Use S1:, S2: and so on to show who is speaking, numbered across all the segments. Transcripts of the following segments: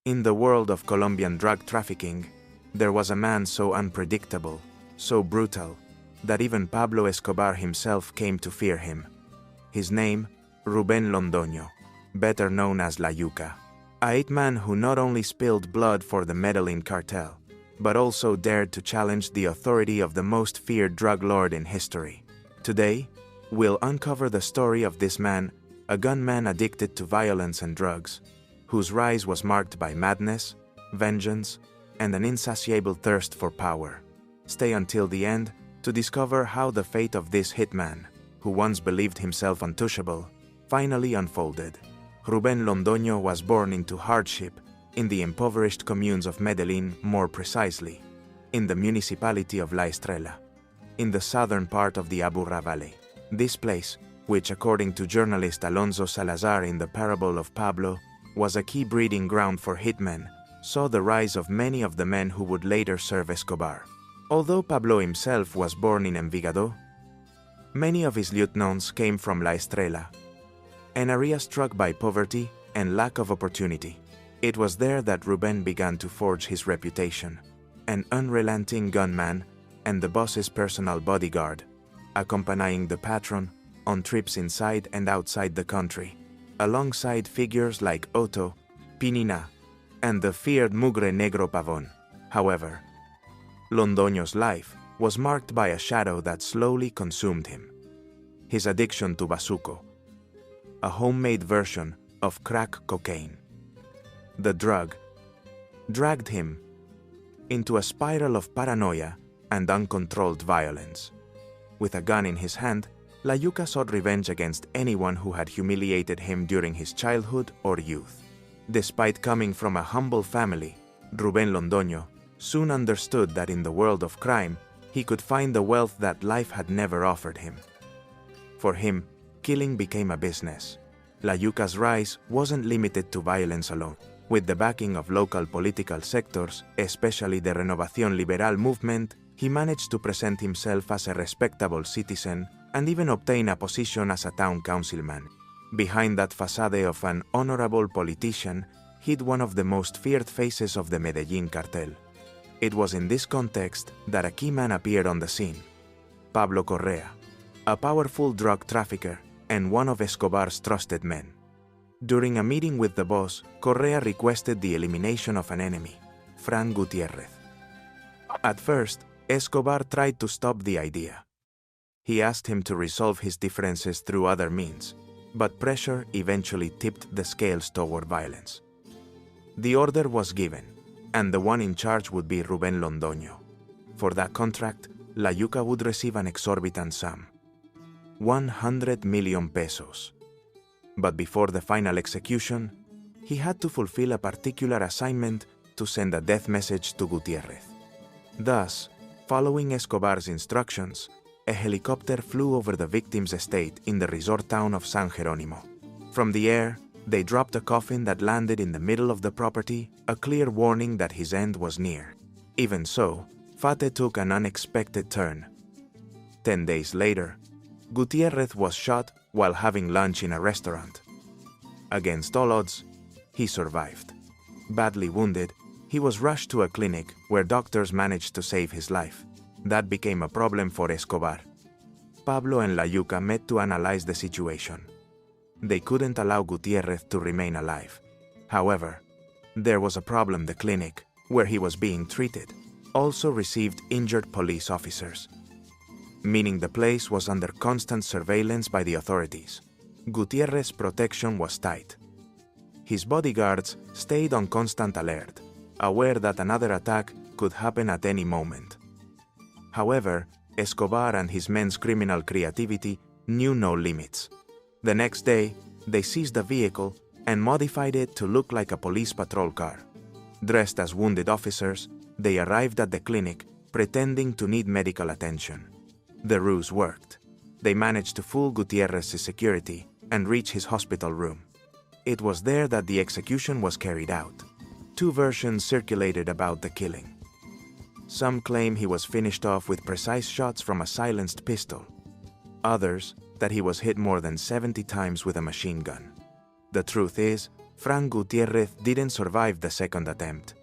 S1: In the world of Colombian drug trafficking, there was a man so unpredictable, so brutal, that even Pablo Escobar himself came to fear him. His name, Rubén Londoño, better known as La Yuca, a hitman who not only spilled blood for the Medellin Cartel, but also dared to challenge the authority of the most feared drug lord in history. Today, we'll uncover the story of this man, a gunman addicted to violence and drugs, whose rise was marked by madness, vengeance, and an insatiable thirst for power. Stay until the end to discover how the fate of this hitman, who once believed himself untouchable, finally unfolded. Rubén Londoño was born into hardship in the impoverished communes of Medellin, more precisely, in the municipality of La Estrella, in the southern part of the Aburrá Valley. This place, which according to journalist Alonso Salazar in the parable of Pablo, was a key breeding ground for hitmen, saw the rise of many of the men who would later serve Escobar. Although Pablo himself was born in Envigado, many of his lieutenants came from La Estrella, an area struck by poverty and lack of opportunity. It was there that Rubén began to forge his reputation, an unrelenting gunman and the boss's personal bodyguard, accompanying the Patrón on trips inside and outside the country, alongside figures like Otto, Pinina, and the feared Mugre Negro Pavón. However, Londoño's life was marked by a shadow that slowly consumed him. His addiction to basuco, a homemade version of crack cocaine. The drug dragged him into a spiral of paranoia and uncontrolled violence. With a gun in his hand, La Yuca sought revenge against anyone who had humiliated him during his childhood or youth. Despite coming from a humble family, Rubén Londoño soon understood that in the world of crime, he could find the wealth that life had never offered him. For him, killing became a business. La Yuca's rise wasn't limited to violence alone. With the backing of local political sectors, especially the Renovación Liberal movement, he managed to present himself as a respectable citizen and even obtain a position as a town councilman. Behind that facade of an honorable politician hid one of the most feared faces of the Medellín Cartel. It was in this context that a key man appeared on the scene: Pablo Correa, a powerful drug trafficker and one of Escobar's trusted men. During a meeting with the boss, Correa requested the elimination of an enemy, Fran Gutiérrez. At first, Escobar tried to stop the idea. He asked him to resolve his differences through other means, but pressure eventually tipped the scales toward violence. The order was given, and the one in charge would be Rubén Londoño. For that contract, La Yuca would receive an exorbitant sum: 100 million pesos. But before the final execution, he had to fulfill a particular assignment to send a death message to Gutiérrez. Thus, following Escobar's instructions, a helicopter flew over the victim's estate in the resort town of San Jerónimo. From the air, they dropped a coffin that landed in the middle of the property, a clear warning that his end was near. Even so, fate took an unexpected turn. 10 days later, Gutiérrez was shot while having lunch in a restaurant. Against all odds, he survived. Badly wounded, he was rushed to a clinic where doctors managed to save his life. That became a problem for Escobar. Pablo and La Yuca met to analyze the situation. They couldn't allow Gutiérrez to remain alive. However, there was a problem: the clinic, where he was being treated, also received injured police officers, meaning the place was under constant surveillance by the authorities. Gutiérrez's protection was tight. His bodyguards stayed on constant alert, aware that another attack could happen at any moment. However, Escobar and his men's criminal creativity knew no limits. The next day, they seized a vehicle and modified it to look like a police patrol car. Dressed as wounded officers, they arrived at the clinic, pretending to need medical attention. The ruse worked. They managed to fool Gutiérrez's security and reach his hospital room. It was there that the execution was carried out. Two versions circulated about the killing. Some claim he was finished off with precise shots from a silenced pistol. Others, that he was hit more than 70 times with a machine gun. The truth is, Frank Gutierrez didn't survive the second attempt.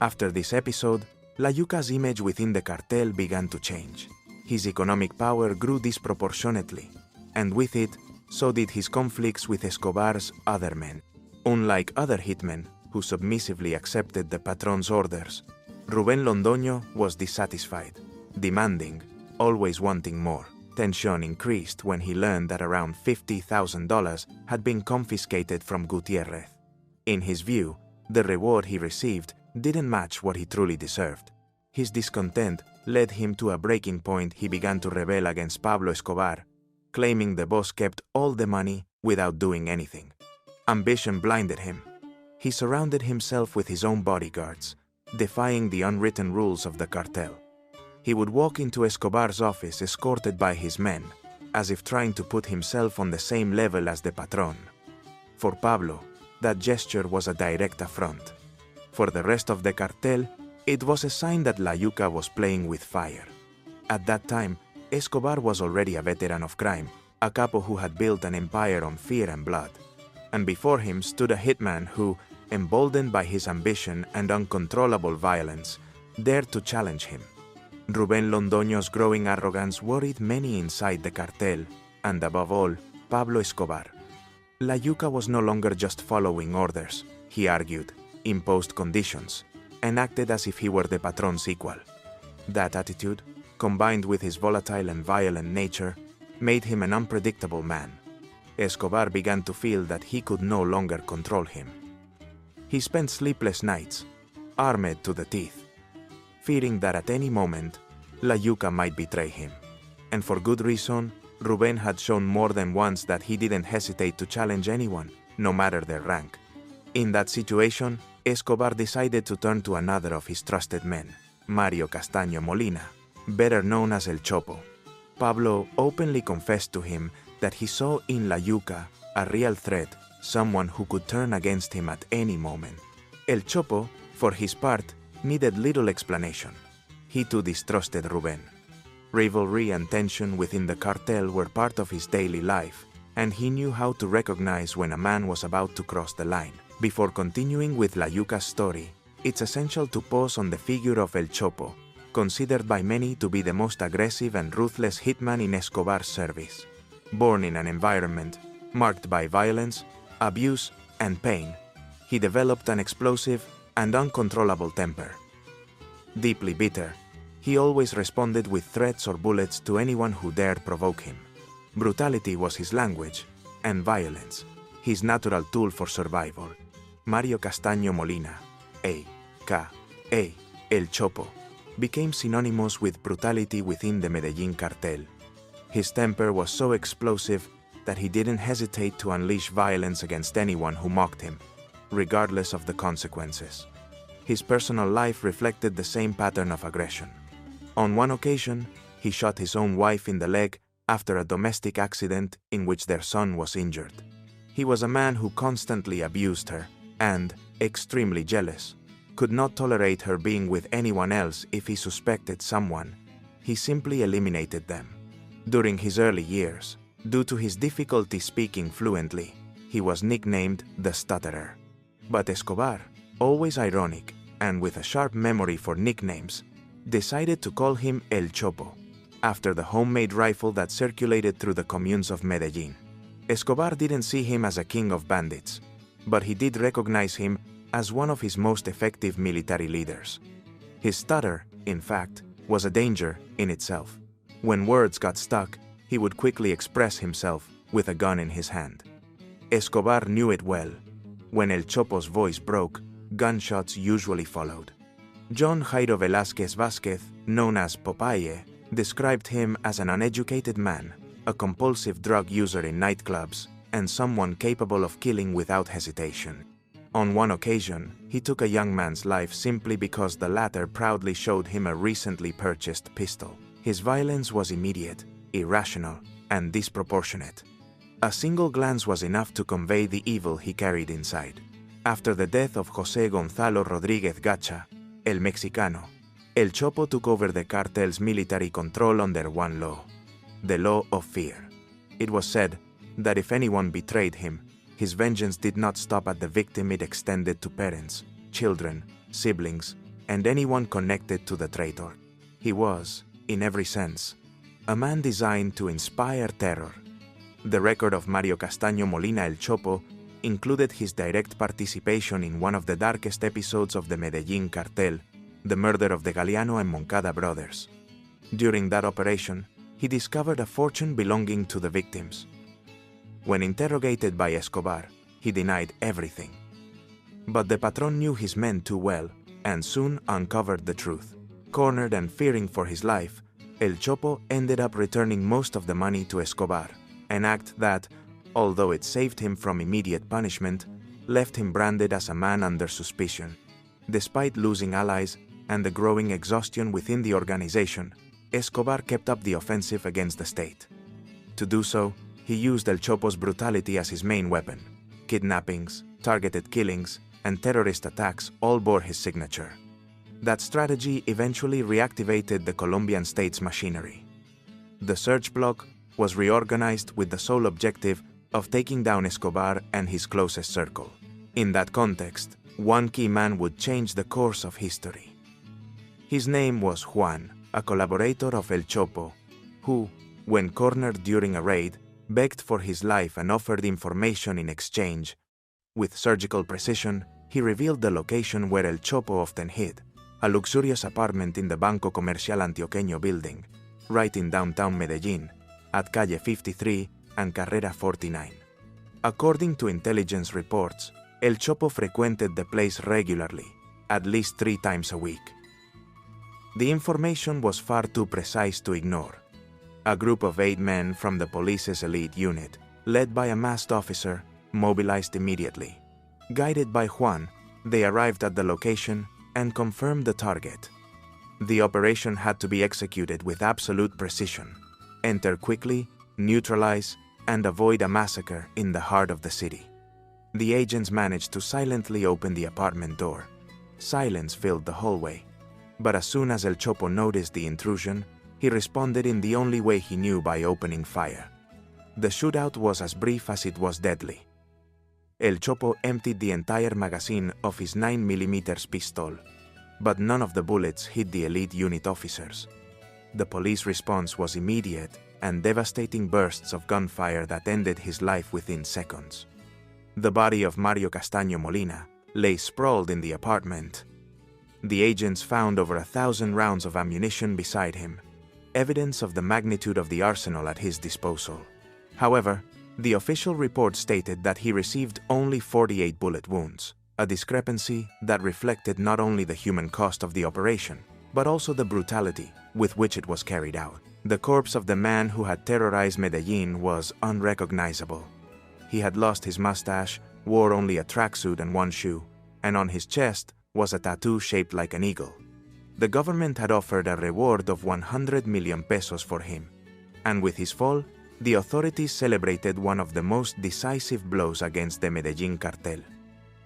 S1: After this episode, La Yuca's image within the cartel began to change. His economic power grew disproportionately, and with it, so did his conflicts with Escobar's other men. Unlike other hitmen, who submissively accepted the Patron's orders, Rubén Londoño was dissatisfied, demanding, always wanting more. Tension increased when he learned that around $50,000 had been confiscated from Gutierrez. In his view, the reward he received didn't match what he truly deserved. His discontent led him to a breaking point. He began to rebel against Pablo Escobar, claiming the boss kept all the money without doing anything. Ambition blinded him. He surrounded himself with his own bodyguards, defying the unwritten rules of the cartel. He would walk into Escobar's office escorted by his men, as if trying to put himself on the same level as the Patrón. For Pablo, that gesture was a direct affront. For the rest of the cartel, it was a sign that La Yuca was playing with fire. At that time, Escobar was already a veteran of crime, a capo who had built an empire on fear and blood. And before him stood a hitman who, emboldened by his ambition and uncontrollable violence, dared to challenge him. Rubén Londoño's growing arrogance worried many inside the cartel, and above all, Pablo Escobar. La Yuca was no longer just following orders, he argued, imposed conditions, and acted as if he were the Patron's equal. That attitude, combined with his volatile and violent nature, made him an unpredictable man. Escobar began to feel that he could no longer control him. He spent sleepless nights, armed to the teeth, fearing that at any moment, La Yuca might betray him. And for good reason, Rubén had shown more than once that he didn't hesitate to challenge anyone, no matter their rank. In that situation, Escobar decided to turn to another of his trusted men, Mario Castaño Molina, better known as El Chopo. Pablo openly confessed to him that he saw in La Yuca a real threat, someone who could turn against him at any moment. El Chopo, for his part, needed little explanation. He too distrusted Rubén. Rivalry and tension within the cartel were part of his daily life, and he knew how to recognize when a man was about to cross the line. Before continuing with La Yuca's story, it's essential to pause on the figure of El Chopo, considered by many to be the most aggressive and ruthless hitman in Escobar's service. Born in an environment marked by violence, abuse, and pain, he developed an explosive and uncontrollable temper. Deeply bitter, he always responded with threats or bullets to anyone who dared provoke him. Brutality was his language, and violence, his natural tool for survival. Mario Castaño Molina, a.k.a. El Chopo, became synonymous with brutality within the Medellín Cartel. His temper was so explosive that he didn't hesitate to unleash violence against anyone who mocked him, regardless of the consequences. His personal life reflected the same pattern of aggression. On one occasion, he shot his own wife in the leg after a domestic accident in which their son was injured. He was a man who constantly abused her and, extremely jealous, could not tolerate her being with anyone else. If he suspected someone, he simply eliminated them. During his early years, due to his difficulty speaking fluently, he was nicknamed the Stutterer. But Escobar, always ironic and with a sharp memory for nicknames, decided to call him El Chopo, after the homemade rifle that circulated through the communes of Medellin. Escobar didn't see him as a king of bandits, but he did recognize him as one of his most effective military leaders. His stutter, in fact, was a danger in itself. When words got stuck, he would quickly express himself with a gun in his hand. Escobar knew it well. When El Chopo's voice broke, gunshots usually followed. John Jairo Velázquez Vázquez, known as Popeye, described him as an uneducated man, a compulsive drug user in nightclubs, and someone capable of killing without hesitation. On one occasion, he took a young man's life simply because the latter proudly showed him a recently purchased pistol. His violence was immediate, irrational, and disproportionate. A single glance was enough to convey the evil he carried inside. After the death of José Gonzalo Rodríguez Gacha, El Mexicano, El Chopo took over the cartel's military control under one law, the law of fear. It was said that if anyone betrayed him, His vengeance did not stop at the victim, it extended to parents, children, siblings, and anyone connected to the traitor. He was, in every sense, a man designed to inspire terror. The record of Mario Castaño Molina El Chopo included his direct participation in one of the darkest episodes of the Medellín Cartel, the murder of the Galeano and Moncada brothers. During that operation, he discovered a fortune belonging to the victims. When interrogated by Escobar, he denied everything. But the Patrón knew his men too well and soon uncovered the truth. Cornered and fearing for his life, El Chopo ended up returning most of the money to Escobar, an act that, although it saved him from immediate punishment, left him branded as a man under suspicion. Despite losing allies and the growing exhaustion within the organization, Escobar kept up the offensive against the state. To do so, he used El Chopo's brutality as his main weapon. Kidnappings, targeted killings, and terrorist attacks all bore his signature. That strategy eventually reactivated the Colombian state's machinery. The search block was reorganized with the sole objective of taking down Escobar and his closest circle. In that context, one key man would change the course of history. His name was Juan, a collaborator of El Chopo, who, when cornered during a raid, begged for his life and offered information in exchange. With surgical precision, he revealed the location where El Chopo often hid, a luxurious apartment in the Banco Comercial Antioqueño building, right in downtown Medellin, at Calle 53 and Carrera 49. According to intelligence reports, El Chopo frequented the place regularly, at least 3 times a week. The information was far too precise to ignore. A group of 8 men from the police's elite unit, led by a masked officer, mobilized immediately. Guided by Juan, they arrived at the location and confirmed the target. The operation had to be executed with absolute precision. Enter quickly, neutralize, and avoid a massacre in the heart of the city. The agents managed to silently open the apartment door. Silence filled the hallway. But as soon as El Chopo noticed the intrusion, he responded in the only way he knew, by opening fire. The shootout was as brief as it was deadly. El Chopo emptied the entire magazine of his 9mm pistol, but none of the bullets hit the elite unit officers. The police response was immediate and devastating bursts of gunfire that ended his life within seconds. The body of Mario Castaño Molina lay sprawled in the apartment. The agents found over 1,000 rounds of ammunition beside him, evidence of the magnitude of the arsenal at his disposal. However, the official report stated that he received only 48 bullet wounds, a discrepancy that reflected not only the human cost of the operation, but also the brutality with which it was carried out. The corpse of the man who had terrorized Medellin was unrecognizable. He had lost his mustache, wore only a tracksuit and 1 shoe, and on his chest was a tattoo shaped like an eagle. The government had offered a reward of 100 million pesos for him, and with his fall, the authorities celebrated one of the most decisive blows against the Medellín Cartel.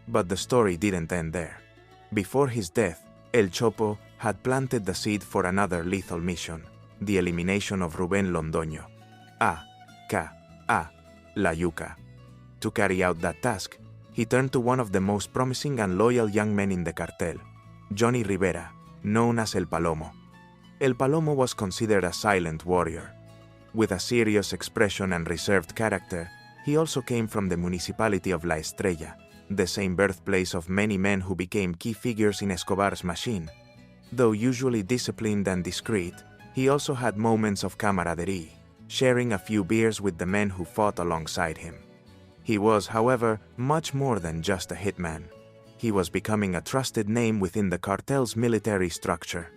S1: But the story didn't end there. Before his death, El Chopo had planted the seed for another lethal mission, the elimination of Rubén Londoño, a.k.a. La Yuca. To carry out that task, he turned to one of the most promising and loyal young men in the cartel, Johnny Rivera, known as El Palomo. El Palomo was considered a silent warrior. With a serious expression and reserved character, he also came from the municipality of La Estrella, the same birthplace of many men who became key figures in Escobar's machine. Though usually disciplined and discreet, he also had moments of camaraderie, sharing a few beers with the men who fought alongside him. He was, however, much more than just a hitman. He was becoming a trusted name within the cartel's military structure.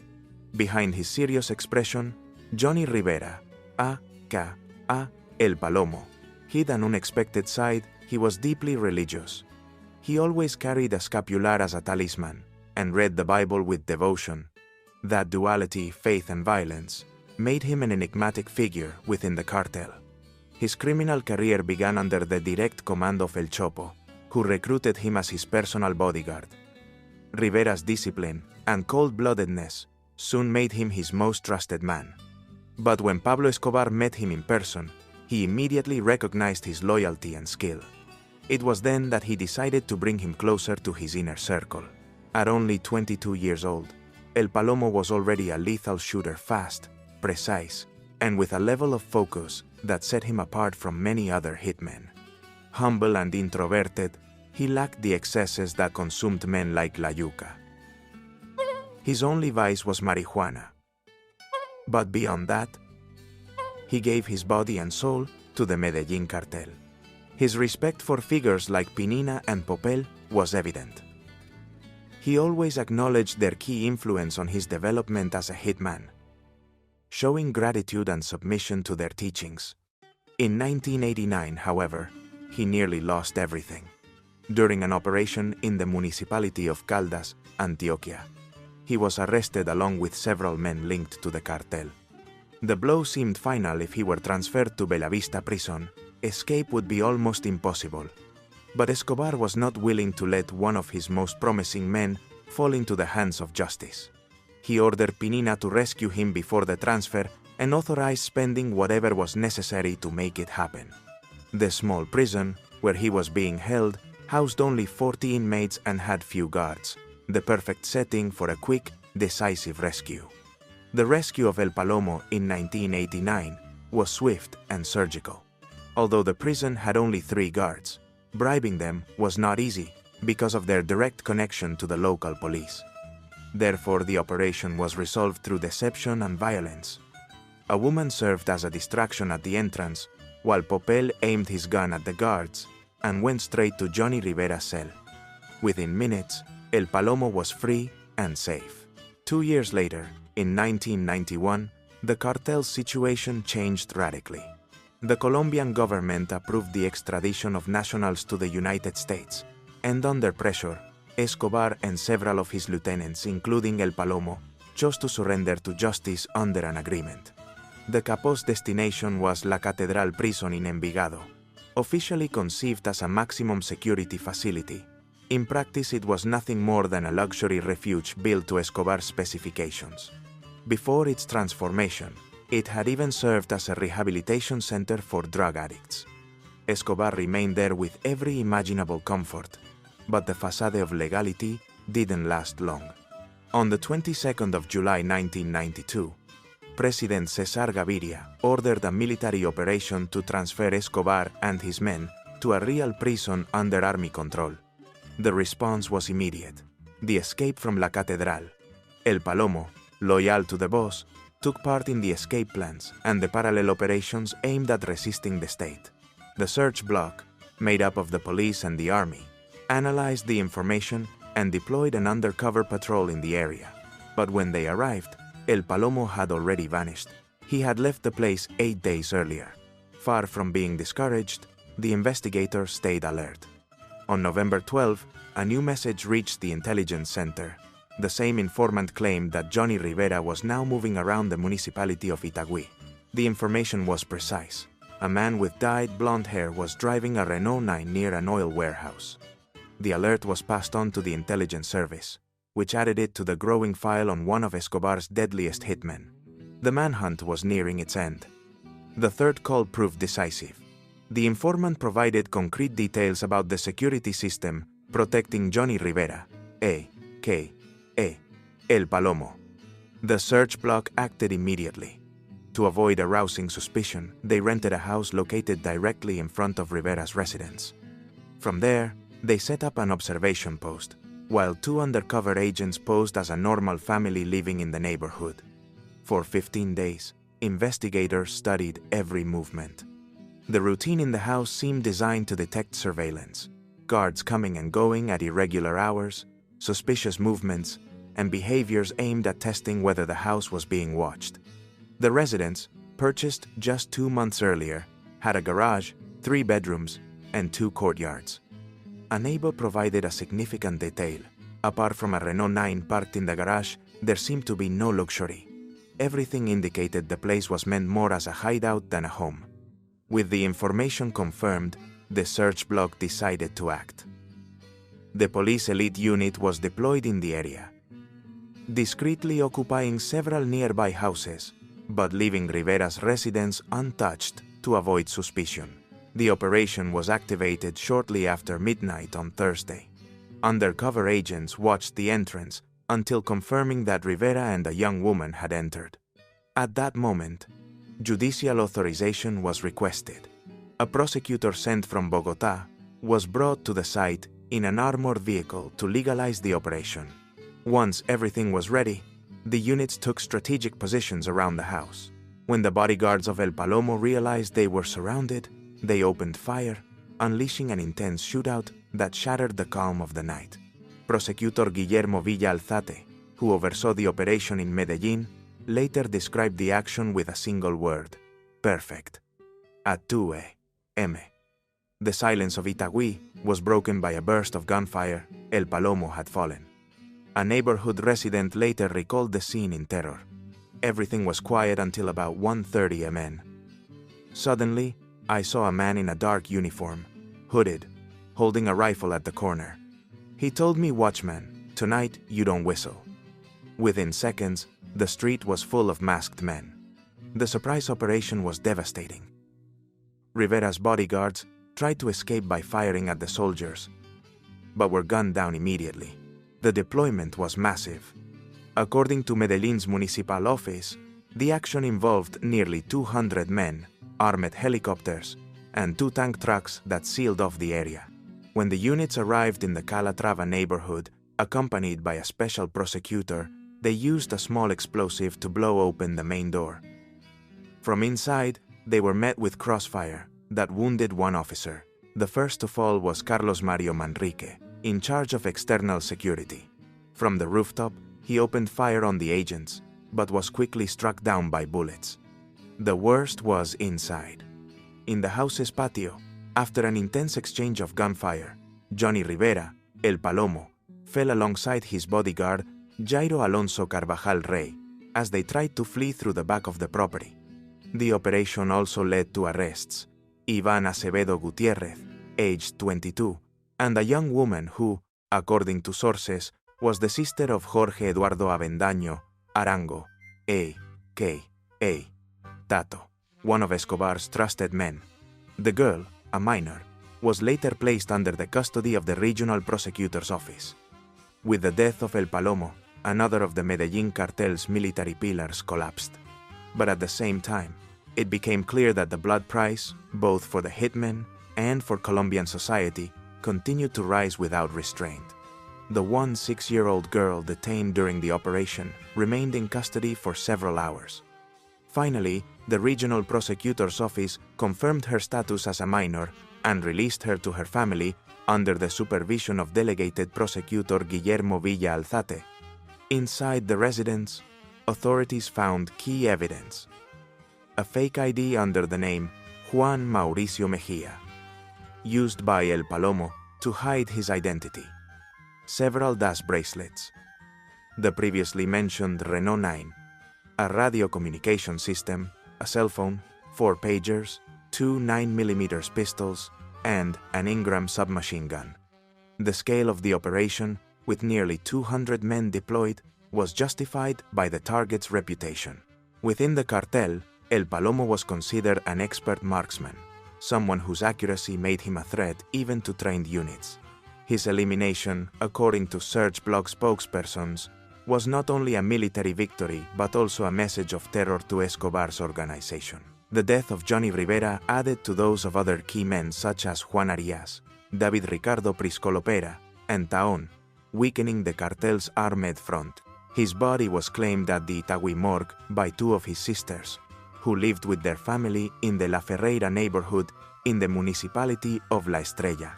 S1: Behind his serious expression, Johnny Rivera, a.k.a. El Palomo, hid an unexpected side. He was deeply religious. He always carried a scapular as a talisman and read the Bible with devotion. That duality, faith and violence, made him an enigmatic figure within the cartel. His criminal career began under the direct command of El Chopo, who recruited him as his personal bodyguard. Rivera's discipline and cold-bloodedness soon made him his most trusted man. But when Pablo Escobar met him in person, he immediately recognized his loyalty and skill. It was then that he decided to bring him closer to his inner circle. At only 22 years old, El Palomo was already a lethal shooter, fast, precise, and with a level of focus that set him apart from many other hitmen. Humble and introverted, he lacked the excesses that consumed men like La Yuca. His only vice was marijuana. But beyond that, he gave his body and soul to the Medellín Cartel. His respect for figures like Pinina and Popel was evident. He always acknowledged their key influence on his development as a hitman, showing gratitude and submission to their teachings. In 1989, however, he nearly lost everything. During an operation in the municipality of Caldas, Antioquia, he was arrested along with several men linked to the cartel. The blow seemed final. If he were transferred to Bellavista prison, escape would be almost impossible. But Escobar was not willing to let one of his most promising men fall into the hands of justice. He ordered Pinina to rescue him before the transfer and authorized spending whatever was necessary to make it happen. The small prison, where he was being held, housed only 40 inmates and had few guards, the perfect setting for a quick, decisive rescue. The rescue of El Palomo in 1989 was swift and surgical. Although the prison had only 3 guards, bribing them was not easy because of their direct connection to the local police. Therefore, the operation was resolved through deception and violence. A woman served as a distraction at the entrance, while Popel aimed his gun at the guards and went straight to Johnny Rivera's cell. Within minutes, El Palomo was free and safe. 2 years later, in 1991, the cartel's situation changed radically. The Colombian government approved the extradition of nationals to the United States, and under pressure, Escobar and several of his lieutenants, including El Palomo, chose to surrender to justice under an agreement. The Capo's destination was La Catedral prison in Envigado, officially conceived as a maximum security facility. In practice, it was nothing more than a luxury refuge built to Escobar's specifications. Before its transformation, it had even served as a rehabilitation center for drug addicts. Escobar remained there with every imaginable comfort, but the facade of legality didn't last long. On the 22nd of July 1992, President Cesar Gaviria ordered a military operation to transfer Escobar and his men to a real prison under army control. The response was immediate. The escape from La Catedral. El Palomo, loyal to the boss, took part in the escape plans and the parallel operations aimed at resisting the state. The search block, made up of the police and the army, analyzed the information and deployed an undercover patrol in the area. But when they arrived, El Palomo had already vanished. He had left the place 8 days earlier. Far from being discouraged, the investigators stayed alert. On November 12, a new message reached the intelligence center. The same informant claimed that Johnny Rivera was now moving around the municipality of Itagüí. The information was precise. A man with dyed blonde hair was driving a Renault 9 near an oil warehouse. The alert was passed on to the intelligence service, which added it to the growing file on one of Escobar's deadliest hitmen. The manhunt was nearing its end. The third call proved decisive. The informant provided concrete details about the security system protecting Johnny Rivera, a.k.a. El Palomo. The search block acted immediately. To avoid arousing suspicion, they rented a house located directly in front of Rivera's residence. From there, they set up an observation post, while 2 undercover agents posed as a normal family living in the neighborhood. For 15 days, investigators studied every movement. The routine in the house seemed designed to detect surveillance, guards coming and going at irregular hours, suspicious movements, and behaviors aimed at testing whether the house was being watched. The residence, purchased just 2 months earlier, had a garage, 3 bedrooms, and 2 courtyards. A neighbor provided a significant detail. Apart from a Renault 9 parked in the garage, there seemed to be no luxury. Everything indicated the place was meant more as a hideout than a home. With the information confirmed, the search block decided to act. The police elite unit was deployed in the area, discreetly occupying several nearby houses, but leaving Rivera's residence untouched to avoid suspicion. The operation was activated shortly after midnight on Thursday. Undercover agents watched the entrance until confirming that Rivera and a young woman had entered. At that moment, judicial authorization was requested. A prosecutor sent from Bogotá was brought to the site in an armored vehicle to legalize the operation. Once everything was ready, the units took strategic positions around the house. When the bodyguards of El Palomo realized they were surrounded, they opened fire, unleashing an intense shootout that shattered the calm of the night. Prosecutor Guillermo Villa Alzate, who oversaw the operation in Medellin, later described the action with a single word: perfect. At 2 a.m., the silence of Itagüí was broken by a burst of gunfire. El Palomo had fallen. A neighborhood resident later recalled the scene in terror. Everything was quiet until about 1:30 am. Suddenly, I saw a man in a dark uniform, hooded, holding a rifle at the corner. He told me, "Watchman, tonight you don't whistle." Within seconds, the street was full of masked men. The surprise operation was devastating. Rivera's bodyguards tried to escape by firing at the soldiers, but were gunned down immediately. The deployment was massive. According to Medellin's municipal office, the action involved nearly 200 men, armored helicopters, and 2 tank trucks that sealed off the area. When the units arrived in the Calatrava neighborhood, accompanied by a special prosecutor, they used a small explosive to blow open the main door. From inside, they were met with crossfire that wounded 1 officer. The first to fall was Carlos Mario Manrique, in charge of external security. From the rooftop, he opened fire on the agents, but was quickly struck down by bullets. The worst was inside. In the house's patio, after an intense exchange of gunfire, Johnny Rivera, El Palomo, fell alongside his bodyguard, Jairo Alonso Carvajal Rey, as they tried to flee through the back of the property. The operation also led to arrests: Iván Acevedo Gutiérrez, aged 22, and a young woman who, according to sources, was the sister of Jorge Eduardo Avendaño Arango, a.k.a. Tato, one of Escobar's trusted men. The girl, a minor, was later placed under the custody of the regional prosecutor's office. With the death of El Palomo, another of the Medellín Cartel's military pillars collapsed. But at the same time, it became clear that the blood price, both for the hitmen and for Colombian society, continued to rise without restraint. The 6-year-old girl detained during the operation remained in custody for several hours. Finally, the regional prosecutor's office confirmed her status as a minor and released her to her family under the supervision of delegated prosecutor Guillermo Villa Alzate. Inside the residence, authorities found key evidence: a fake ID under the name Juan Mauricio Mejía, used by El Palomo to hide his identity, several DAS bracelets, the previously mentioned Renault 9, a radio communication system, a cell phone, 4 pagers, 2 9mm pistols, and an Ingram submachine gun. The scale of the operation, with nearly 200 men deployed, was justified by the target's reputation. Within the cartel, El Palomo was considered an expert marksman, someone whose accuracy made him a threat even to trained units. His elimination, according to Search blog spokespersons, was not only a military victory but also a message of terror to Escobar's organization. The death of Johnny Rivera added to those of other key men such as Juan Arias, David Ricardo Priscolopera, and Taón, weakening the cartel's armed front. His body was claimed at the Itagüí morgue by 2 of his sisters, who lived with their family in the La Ferreira neighborhood in the municipality of La Estrella.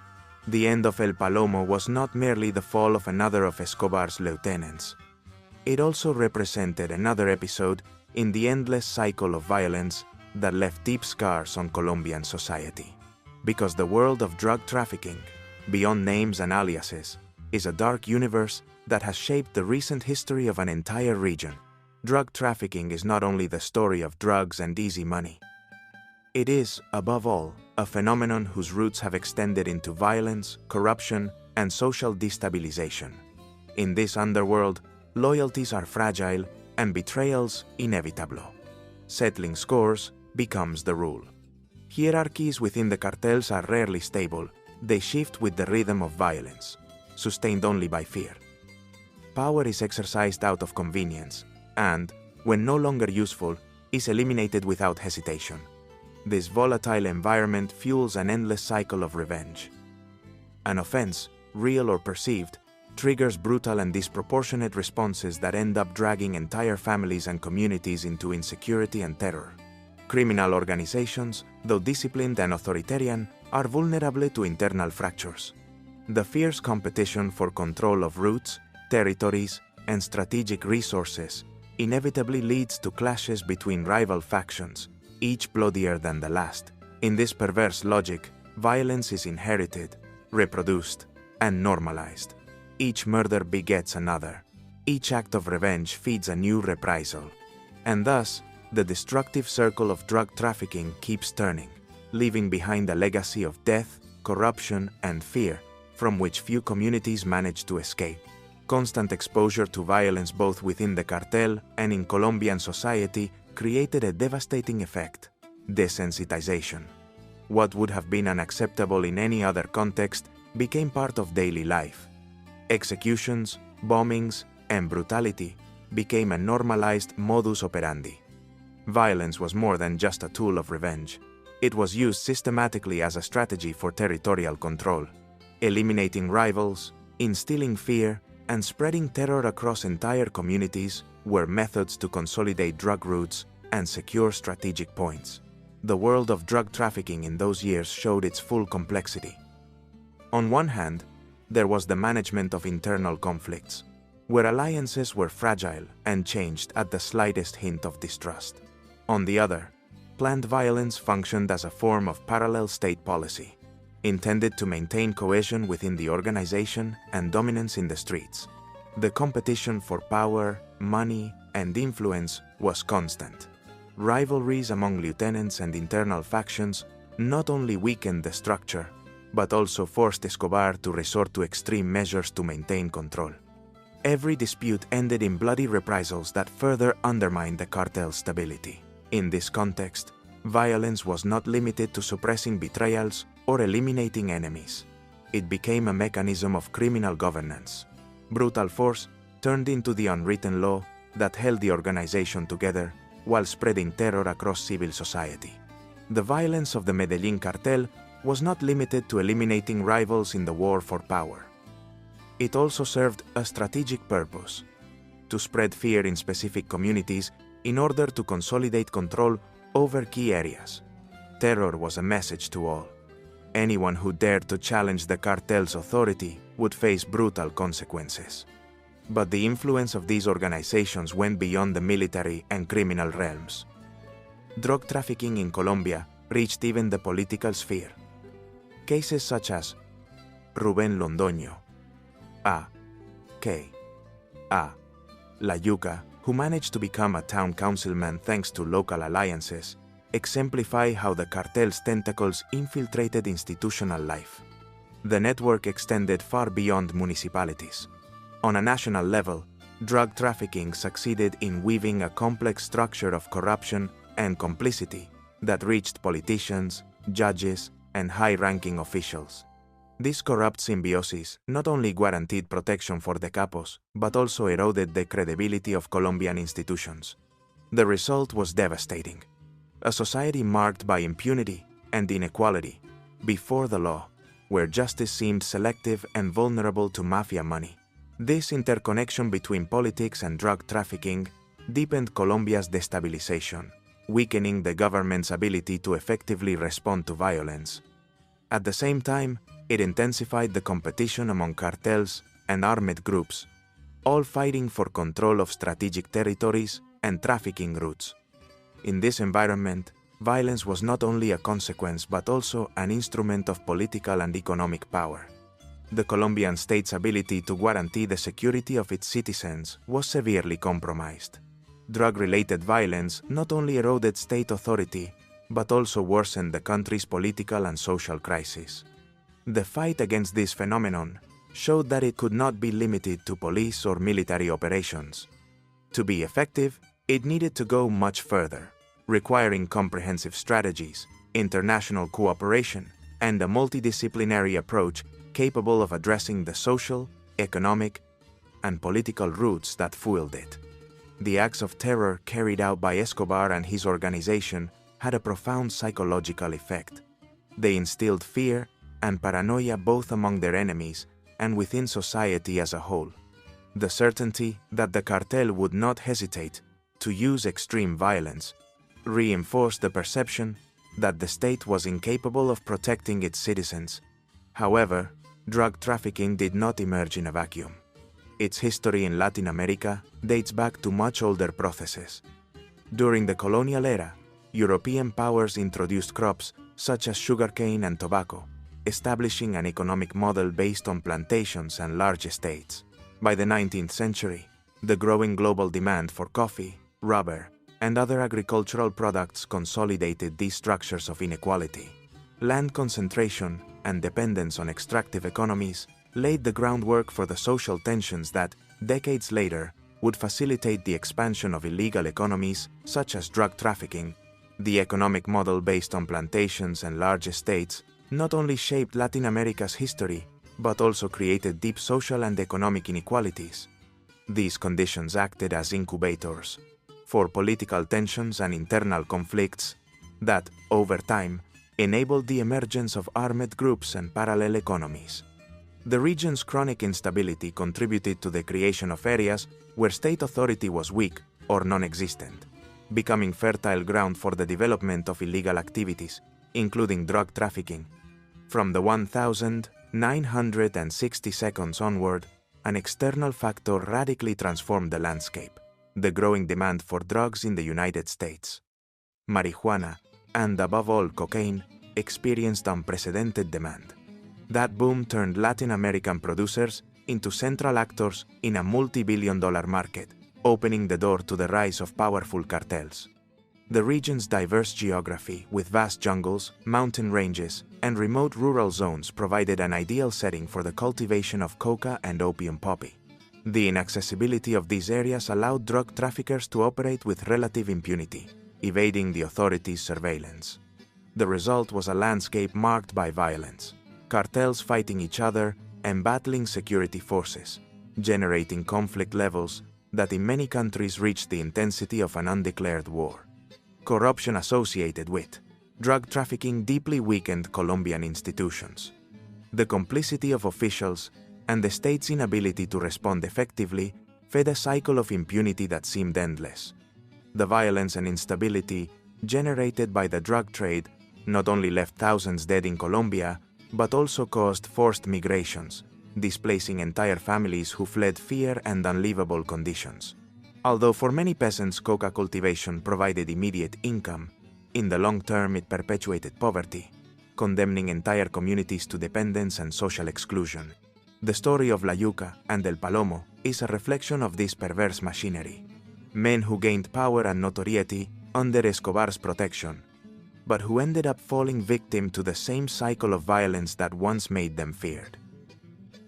S1: The end of El Palomo was not merely the fall of another of Escobar's lieutenants. It also represented another episode in the endless cycle of violence that left deep scars on Colombian society. Because the world of drug trafficking, beyond names and aliases, is a dark universe that has shaped the recent history of an entire region. Drug trafficking is not only the story of drugs and easy money. It is, above all, a phenomenon whose roots have extended into violence, corruption, and social destabilization. In this underworld, loyalties are fragile and betrayals inevitable. Settling scores becomes the rule. Hierarchies within the cartels are rarely stable, they shift with the rhythm of violence, sustained only by fear. Power is exercised out of convenience, and, when no longer useful, is eliminated without hesitation. This volatile environment fuels an endless cycle of revenge. An offense, real or perceived, triggers brutal and disproportionate responses that end up dragging entire families and communities into insecurity and terror. Criminal organizations, though disciplined and authoritarian, are vulnerable to internal fractures. The fierce competition for control of routes, territories, and strategic resources inevitably leads to clashes between rival factions, each bloodier than the last. In this perverse logic, violence is inherited, reproduced, and normalized. Each murder begets another. Each act of revenge feeds a new reprisal. And thus, the destructive circle of drug trafficking keeps turning, leaving behind a legacy of death, corruption, and fear, from which few communities manage to escape. Constant exposure to violence both within the cartel and in Colombian society created a devastating effect: desensitization. What would have been unacceptable in any other context became part of daily life. Executions, bombings, and brutality became a normalized modus operandi. Violence was more than just a tool of revenge. It was used systematically as a strategy for territorial control, eliminating rivals, instilling fear, and spreading terror across entire communities were methods to consolidate drug routes and secure strategic points. The world of drug trafficking in those years showed its full complexity. On one hand, there was the management of internal conflicts, where alliances were fragile and changed at the slightest hint of distrust. On the other, planned violence functioned as a form of parallel state policy, intended to maintain cohesion within the organization and dominance in the streets. The competition for power, money, and influence was constant. Rivalries among lieutenants and internal factions not only weakened the structure, but also forced Escobar to resort to extreme measures to maintain control. Every dispute ended in bloody reprisals that further undermined the cartel's stability. In this context, violence was not limited to suppressing betrayals or eliminating enemies. It became a mechanism of criminal governance. Brutal force turned into the unwritten law that held the organization together while spreading terror across civil society. The violence of the Medellín Cartel was not limited to eliminating rivals in the war for power. It also served a strategic purpose: to spread fear in specific communities in order to consolidate control over key areas. Terror was a message to all. Anyone who dared to challenge the cartel's authority would face brutal consequences. But the influence of these organizations went beyond the military and criminal realms. Drug trafficking in Colombia reached even the political sphere. Cases such as Rubén Londoño, A.K.A. La Yuca, who managed to become a town councilman thanks to local alliances, exemplify how the cartel's tentacles infiltrated institutional life. The network extended far beyond municipalities. On a national level, drug trafficking succeeded in weaving a complex structure of corruption and complicity that reached politicians, judges, and high-ranking officials. This corrupt symbiosis not only guaranteed protection for the capos, but also eroded the credibility of Colombian institutions. The result was devastating: a society marked by impunity and inequality before the law, where justice seemed selective and vulnerable to mafia money. This interconnection between politics and drug trafficking deepened Colombia's destabilization, weakening the government's ability to effectively respond to violence. At the same time, it intensified the competition among cartels and armed groups, all fighting for control of strategic territories and trafficking routes. In this environment, violence was not only a consequence but also an instrument of political and economic power. The Colombian state's ability to guarantee the security of its citizens was severely compromised. Drug-related violence not only eroded state authority, but also worsened the country's political and social crisis. The fight against this phenomenon showed that it could not be limited to police or military operations. To be effective, it needed to go much further, requiring comprehensive strategies, international cooperation, and a multidisciplinary approach capable of addressing the social, economic, and political roots that fueled it. The acts of terror carried out by Escobar and his organization had a profound psychological effect. They instilled fear and paranoia both among their enemies and within society as a whole. The certainty that the cartel would not hesitate to use extreme violence reinforced the perception that the state was incapable of protecting its citizens. However, drug trafficking did not emerge in a vacuum. Its history in Latin America dates back to much older processes. During the colonial era, European powers introduced crops such as sugarcane and tobacco, establishing an economic model based on plantations and large estates. By the 19th century, the growing global demand for coffee, rubber, and other agricultural products consolidated these structures of inequality. Land concentration and dependence on extractive economies laid the groundwork for the social tensions that, decades later, would facilitate the expansion of illegal economies such as drug trafficking. The economic model based on plantations and large estates not only shaped Latin America's history, but also created deep social and economic inequalities. These conditions acted as incubators for political tensions and internal conflicts that, over time, enabled the emergence of armed groups and parallel economies. The region's chronic instability contributed to the creation of areas where state authority was weak or non-existent, becoming fertile ground for the development of illegal activities, including drug trafficking. From the 1962 onward, an external factor radically transformed the landscape: the growing demand for drugs in the United States. Marijuana, and above all cocaine, experienced unprecedented demand. That boom turned Latin American producers into central actors in a multi-billion-dollar market, opening the door to the rise of powerful cartels. The region's diverse geography, with vast jungles, mountain ranges, and remote rural zones, provided an ideal setting for the cultivation of coca and opium poppy. The inaccessibility of these areas allowed drug traffickers to operate with relative impunity, evading the authorities' surveillance. The result was a landscape marked by violence, cartels fighting each other and battling security forces, generating conflict levels that in many countries reached the intensity of an undeclared war. Corruption associated with drug trafficking deeply weakened Colombian institutions. The complicity of officials and the state's inability to respond effectively fed a cycle of impunity that seemed endless. The violence and instability generated by the drug trade not only left thousands dead in Colombia, but also caused forced migrations, displacing entire families who fled fear and unlivable conditions. Although for many peasants coca cultivation provided immediate income, in the long term it perpetuated poverty, condemning entire communities to dependence and social exclusion. The story of La Yuca and El Palomo is a reflection of this perverse machinery. Men who gained power and notoriety under Escobar's protection, but who ended up falling victim to the same cycle of violence that once made them feared.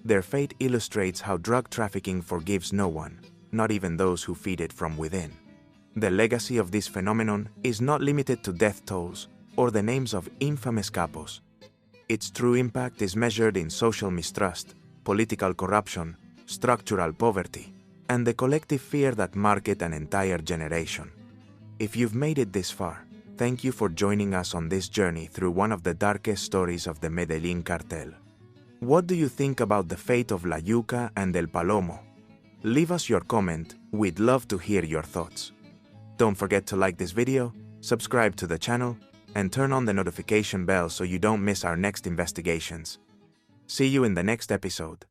S1: Their fate illustrates how drug trafficking forgives no one, not even those who feed it from within. The legacy of this phenomenon is not limited to death tolls or the names of infamous capos. Its true impact is measured in social mistrust, political corruption, structural poverty, and the collective fear that marked an entire generation. If you've made it this far, thank you for joining us on this journey through one of the darkest stories of the Medellin Cartel. What do you think about the fate of La Yuca and El Palomo? Leave us your comment, we'd love to hear your thoughts. Don't forget to like this video, subscribe to the channel, and turn on the notification bell so you don't miss our next investigations. See you in the next episode.